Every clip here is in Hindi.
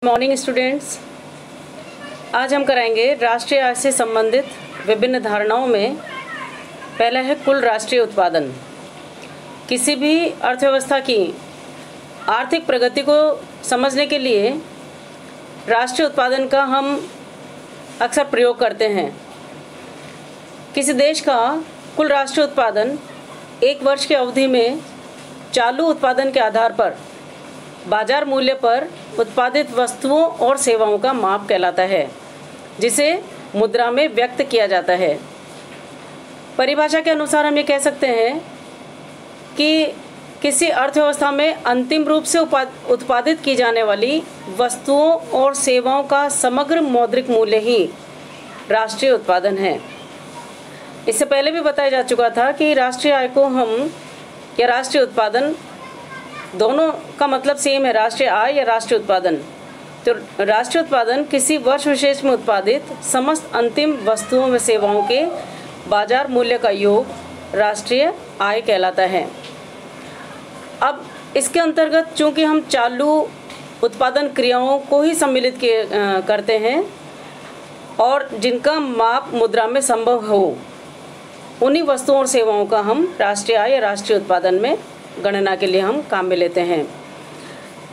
मॉर्निंग स्टूडेंट्स, आज हम कराएंगे राष्ट्रीय आय से संबंधित विभिन्न धारणाओं में पहला है कुल राष्ट्रीय उत्पादन। किसी भी अर्थव्यवस्था की आर्थिक प्रगति को समझने के लिए राष्ट्रीय उत्पादन का हम अक्सर प्रयोग करते हैं। किसी देश का कुल राष्ट्रीय उत्पादन एक वर्ष की अवधि में चालू उत्पादन के आधार पर बाजार मूल्य पर उत्पादित वस्तुओं और सेवाओं का माप कहलाता है, जिसे मुद्रा में व्यक्त किया जाता है। परिभाषा के अनुसार हम ये कह सकते हैं कि किसी अर्थव्यवस्था में अंतिम रूप से उत्पादित की जाने वाली वस्तुओं और सेवाओं का समग्र मौद्रिक मूल्य ही राष्ट्रीय उत्पादन है। इससे पहले भी बताया जा चुका था कि राष्ट्रीय आय को हम या राष्ट्रीय उत्पादन दोनों का मतलब सेम है, राष्ट्रीय आय या राष्ट्रीय उत्पादन। तो राष्ट्रीय उत्पादन किसी वर्ष विशेष में उत्पादित समस्त अंतिम वस्तुओं व सेवाओं के बाजार मूल्य का योग राष्ट्रीय आय कहलाता है। अब इसके अंतर्गत चूंकि हम चालू उत्पादन क्रियाओं को ही सम्मिलित करते हैं और जिनका माप मुद्रा में संभव हो, उन्हीं वस्तुओं और सेवाओं का हम राष्ट्रीय आय या राष्ट्रीय उत्पादन में गणना के लिए हम काम में लेते हैं।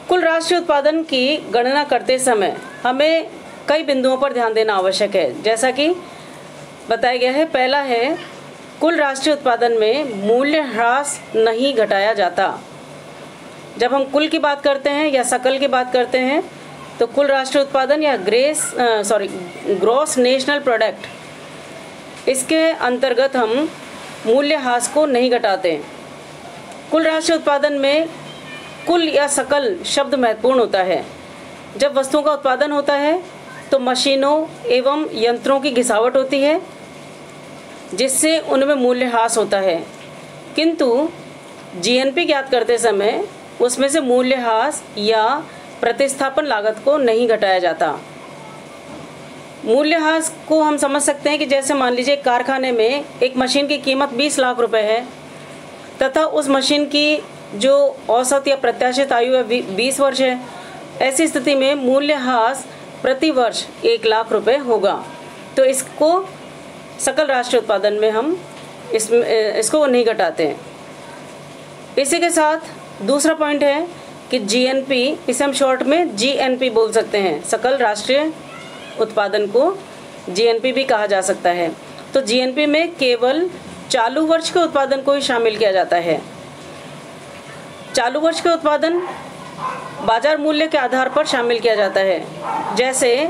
कुल राष्ट्रीय उत्पादन की गणना करते समय हमें कई बिंदुओं पर ध्यान देना आवश्यक है, जैसा कि बताया गया है। पहला है, कुल राष्ट्रीय उत्पादन में मूल्य ह्रास नहीं घटाया जाता। जब हम कुल की बात करते हैं या सकल की बात करते हैं तो कुल राष्ट्रीय उत्पादन या ग्रॉस नेशनल प्रोडक्ट, इसके अंतर्गत हम मूल्य ह्रास को नहीं घटाते। कुल राष्ट्रीय उत्पादन में कुल या सकल शब्द महत्वपूर्ण होता है। जब वस्तुओं का उत्पादन होता है तो मशीनों एवं यंत्रों की घिसावट होती है, जिससे उनमें मूल्य ह्रास होता है, किंतु जीएनपी ज्ञात करते समय उसमें से मूल्य ह्रास या प्रतिस्थापन लागत को नहीं घटाया जाता। मूल्य ह्रास को हम समझ सकते हैं कि जैसे मान लीजिए कारखाने में एक मशीन की कीमत 20 लाख रुपए है तथा उस मशीन की जो औसत या प्रत्याशित आयु है 20 वर्ष है। ऐसी स्थिति में मूल्य ह्रास प्रति वर्ष 1 लाख रुपए होगा। तो इसको सकल राष्ट्रीय उत्पादन में हम इसको नहीं घटाते हैं। इसी के साथ दूसरा पॉइंट है कि जीएनपी, इसे हम शॉर्ट में जीएनपी बोल सकते हैं। सकल राष्ट्रीय उत्पादन को जीएनपी भी कहा जा सकता है। तो जीएनपी में केवल चालू वर्ष के उत्पादन को ही शामिल किया जाता है। चालू वर्ष के उत्पादन बाजार मूल्य के आधार पर शामिल किया जाता है। जैसे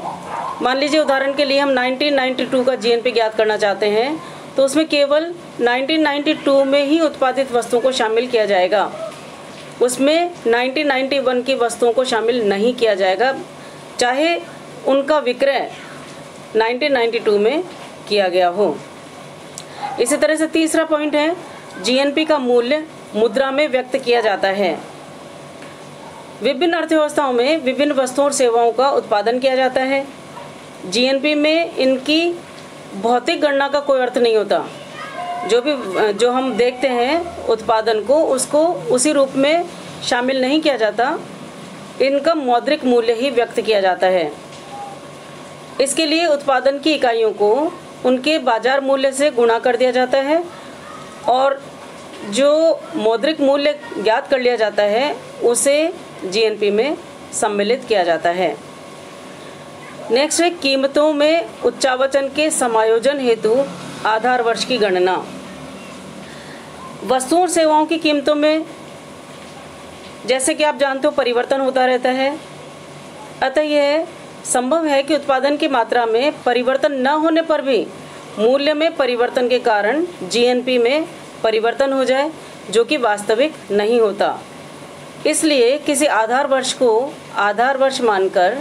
मान लीजिए उदाहरण के लिए हम 1992 का जीएनपी ज्ञात करना चाहते हैं, तो उसमें केवल 1992 में ही उत्पादित वस्तुओं को शामिल किया जाएगा। उसमें 1991 की वस्तुओं को शामिल नहीं किया जाएगा, चाहे उनका विक्रय 1992 में किया गया हो। इसी तरह से तीसरा पॉइंट है, जीएनपी का मूल्य मुद्रा में व्यक्त किया जाता है। विभिन्न अर्थव्यवस्थाओं में विभिन्न वस्तुओं और सेवाओं का उत्पादन किया जाता है। जीएनपी में इनकी भौतिक गणना का कोई अर्थ नहीं होता। जो हम देखते हैं उत्पादन को, उसको उसी रूप में शामिल नहीं किया जाता। इनका मौद्रिक मूल्य ही व्यक्त किया जाता है। इसके लिए उत्पादन की इकाइयों को उनके बाजार मूल्य से गुणा कर दिया जाता है और जो मौद्रिक मूल्य ज्ञात कर लिया जाता है उसे जीएनपी में सम्मिलित किया जाता है। नेक्स्ट है, कीमतों में उच्चावचन के समायोजन हेतु आधार वर्ष की गणना। वस्तुओं और सेवाओं की कीमतों में, जैसे कि आप जानते हो, परिवर्तन होता रहता है। अतः यह संभव है कि उत्पादन की मात्रा में परिवर्तन न होने पर भी मूल्य में परिवर्तन के कारण जीएनपी में परिवर्तन हो जाए, जो कि वास्तविक नहीं होता। इसलिए किसी आधार वर्ष को आधार वर्ष मानकर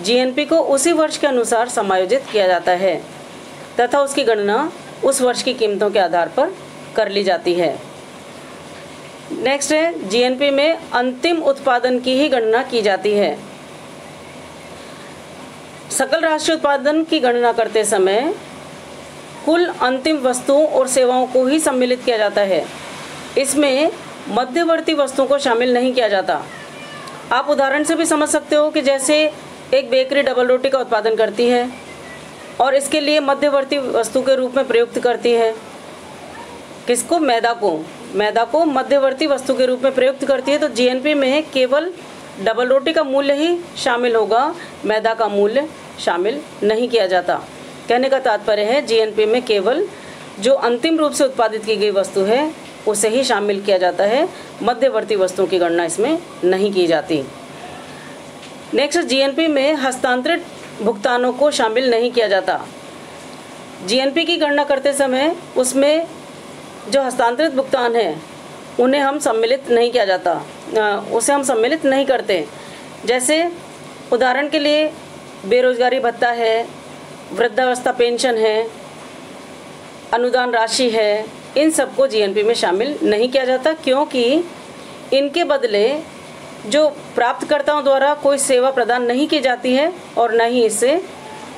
जीएनपी को उसी वर्ष के अनुसार समायोजित किया जाता है तथा उसकी गणना उस वर्ष की कीमतों के आधार पर कर ली जाती है। नेक्स्ट है, जीएनपी में अंतिम उत्पादन की ही गणना की जाती है। सकल राष्ट्रीय उत्पादन की गणना करते समय कुल अंतिम वस्तुओं और सेवाओं को ही सम्मिलित किया जाता है। इसमें मध्यवर्ती वस्तुओं को शामिल नहीं किया जाता। आप उदाहरण से भी समझ सकते हो कि जैसे एक बेकरी डबल रोटी का उत्पादन करती है और इसके लिए मध्यवर्ती वस्तु के रूप में प्रयुक्त करती है। किसको? मैदा को मध्यवर्ती वस्तु के रूप में प्रयुक्त करती है। तो जीएनपी में केवल डबल रोटी का मूल्य ही शामिल होगा, मैदा का मूल्य शामिल नहीं किया जाता। कहने का तात्पर्य है जीएनपी में केवल जो अंतिम रूप से उत्पादित की गई वस्तु है उसे ही शामिल किया जाता है, मध्यवर्ती वस्तुओं की गणना इसमें नहीं की जाती। नेक्स्ट, जीएनपी में हस्तांतरित भुगतानों को शामिल नहीं किया जाता। जीएनपी की गणना करते समय उसमें जो हस्तांतरित भुगतान है उन्हें हम सम्मिलित नहीं किया जाता, उसे हम सम्मिलित नहीं करते। जैसे उदाहरण के लिए बेरोजगारी भत्ता है, वृद्धावस्था पेंशन है, अनुदान राशि है, इन सबको जीएनपी में शामिल नहीं किया जाता, क्योंकि इनके बदले जो प्राप्तकर्ताओं द्वारा कोई सेवा प्रदान नहीं की जाती है और न ही इससे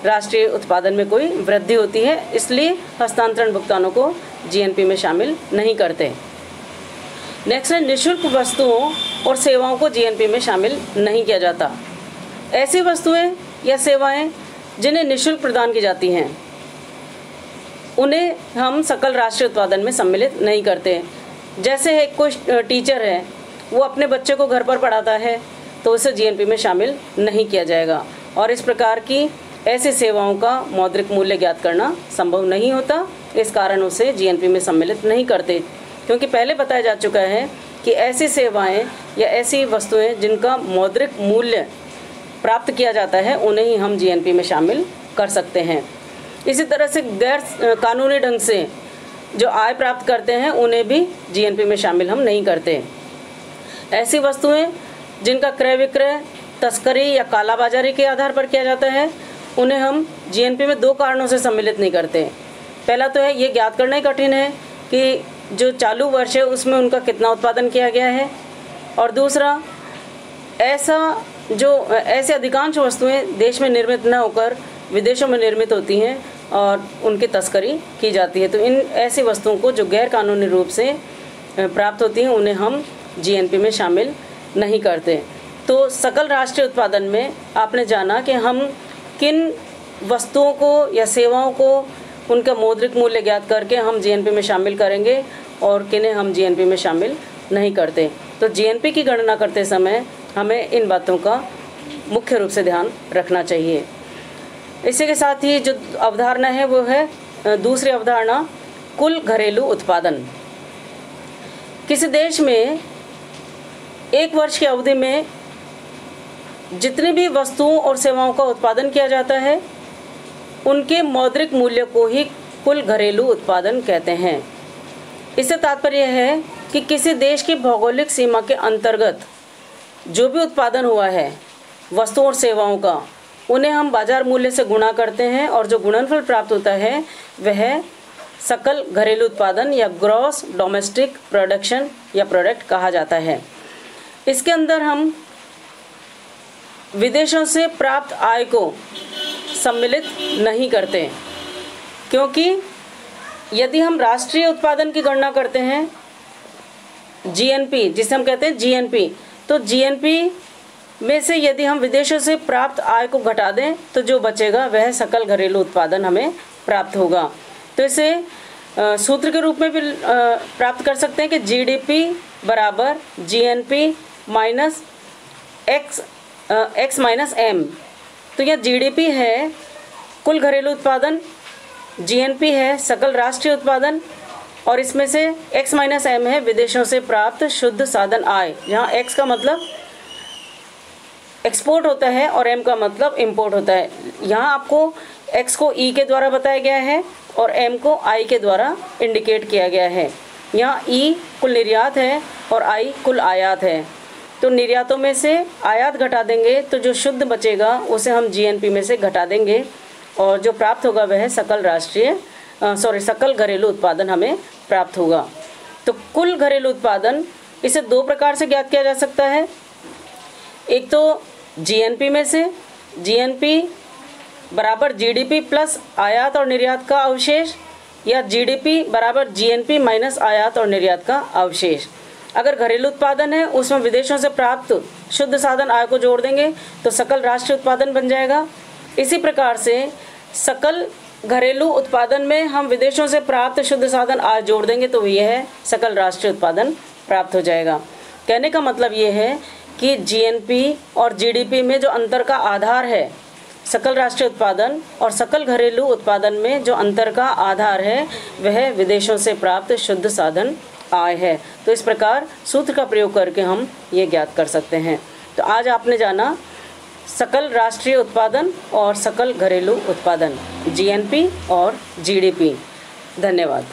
राष्ट्रीय उत्पादन में कोई वृद्धि होती है, इसलिए हस्तांतरण भुगतानों को जीएनपी में शामिल नहीं करते। नेक्स्ट है, निःशुल्क वस्तुओं और सेवाओं को जीएनपी में शामिल नहीं किया जाता। ऐसी वस्तुएं या सेवाएं जिन्हें निःशुल्क प्रदान की जाती हैं उन्हें हम सकल राष्ट्रीय उत्पादन में सम्मिलित नहीं करते। जैसे है कोई टीचर है, वो अपने बच्चे को घर पर पढ़ाता है तो उसे जीएनपी में शामिल नहीं किया जाएगा, और इस प्रकार की ऐसी सेवाओं का मौद्रिक मूल्य ज्ञात करना संभव नहीं होता, इस कारण उसे जीएनपी में सम्मिलित नहीं करते। क्योंकि पहले बताया जा चुका है कि ऐसी सेवाएं या ऐसी वस्तुएं जिनका मौद्रिक मूल्य प्राप्त किया जाता है उन्हें ही हम जीएनपी में शामिल कर सकते हैं। इसी तरह से गैर कानूनी ढंग से जो आय प्राप्त करते हैं उन्हें भी जीएनपी में शामिल हम नहीं करते। ऐसी वस्तुएं जिनका क्रय विक्रय, तस्करी या कालाबाजारी के आधार पर किया जाता है उन्हें हम जीएनपी में 2 कारणों से सम्मिलित नहीं करते। पहला तो है ये ज्ञात करना ही कठिन है कि जो चालू वर्ष है उसमें उनका कितना उत्पादन किया गया है, और दूसरा ऐसे अधिकांश वस्तुएं देश में निर्मित न होकर विदेशों में निर्मित होती हैं और उनकी तस्करी की जाती है। तो इन ऐसी वस्तुओं को जो गैर कानूनी रूप से प्राप्त होती हैं उन्हें हम जीएनपी में शामिल नहीं करते। तो सकल राष्ट्रीय उत्पादन में आपने जाना कि हम किन वस्तुओं को या सेवाओं को उनका मौद्रिक मूल्य ज्ञात करके हम जीएनपी में शामिल करेंगे और किन्हें हम जीएनपी में शामिल नहीं करते। तो जीएनपी की गणना करते समय हमें इन बातों का मुख्य रूप से ध्यान रखना चाहिए। इसी के साथ ही जो अवधारणा है वो है दूसरी अवधारणा, कुल घरेलू उत्पादन। किसी देश में एक वर्ष की अवधि में जितनी भी वस्तुओं और सेवाओं का उत्पादन किया जाता है उनके मौद्रिक मूल्य को ही कुल घरेलू उत्पादन कहते हैं। इससे तात्पर्य है कि किसी देश की भौगोलिक सीमा के अंतर्गत जो भी उत्पादन हुआ है वस्तुओं और सेवाओं का, उन्हें हम बाजार मूल्य से गुणा करते हैं और जो गुणनफल प्राप्त होता है वह सकल घरेलू उत्पादन या ग्रॉस डोमेस्टिक प्रोडक्शन या प्रोडक्ट कहा जाता है। इसके अंदर हम विदेशों से प्राप्त आय को सम्मिलित नहीं करते, क्योंकि यदि हम राष्ट्रीय उत्पादन की गणना करते हैं जीएनपी, जिसे हम कहते हैं जीएनपी, तो जीएनपी में से यदि हम विदेशों से प्राप्त आय को घटा दें तो जो बचेगा वह सकल घरेलू उत्पादन हमें प्राप्त होगा। तो इसे सूत्र के रूप में भी प्राप्त कर सकते हैं कि जीडीपी बराबर GNP minus X minus M. तो यह जीडीपी है कुल घरेलू उत्पादन, जीएनपी है सकल राष्ट्रीय उत्पादन, और इसमें से एक्स माइनस एम है विदेशों से प्राप्त शुद्ध साधन आय, जहाँ एक्स का मतलब एक्सपोर्ट होता है और एम का मतलब इंपोर्ट होता है। यहाँ आपको एक्स को ई के द्वारा बताया गया है और एम को आई के द्वारा इंडिकेट किया गया है। यहाँ ई कुल निर्यात है और आई कुल आयात है। तो निर्यातों में से आयात घटा देंगे तो जो शुद्ध बचेगा उसे हम जीएनपी में से घटा देंगे और जो प्राप्त होगा वह सकल घरेलू उत्पादन हमें प्राप्त होगा। तो कुल घरेलू उत्पादन इसे 2 प्रकार से ज्ञात किया जा सकता है। एक तो जीएनपी में से, जीएनपी बराबर जीडीपी प्लस आयात और निर्यात का अवशेष, या जीडीपी बराबर जीएनपी माइनस आयात और निर्यात का अवशेष। अगर घरेलू उत्पादन है उसमें विदेशों से प्राप्त शुद्ध साधन आय को जोड़ देंगे तो सकल राष्ट्रीय उत्पादन बन जाएगा। इसी प्रकार से सकल घरेलू उत्पादन में हम विदेशों से प्राप्त शुद्ध साधन आय जोड़ देंगे तो यह सकल राष्ट्रीय उत्पादन प्राप्त हो जाएगा। कहने का मतलब ये है कि जीएनपी और जीडीपी में जो अंतर का आधार है, सकल राष्ट्रीय उत्पादन और सकल घरेलू उत्पादन में जो अंतर का आधार है वह विदेशों से प्राप्त शुद्ध साधन आय है। तो इस प्रकार सूत्र का प्रयोग करके हम ये ज्ञात कर सकते हैं। तो आज आपने जाना सकल राष्ट्रीय उत्पादन और सकल घरेलू उत्पादन, जीएनपी और जीडीपी। धन्यवाद।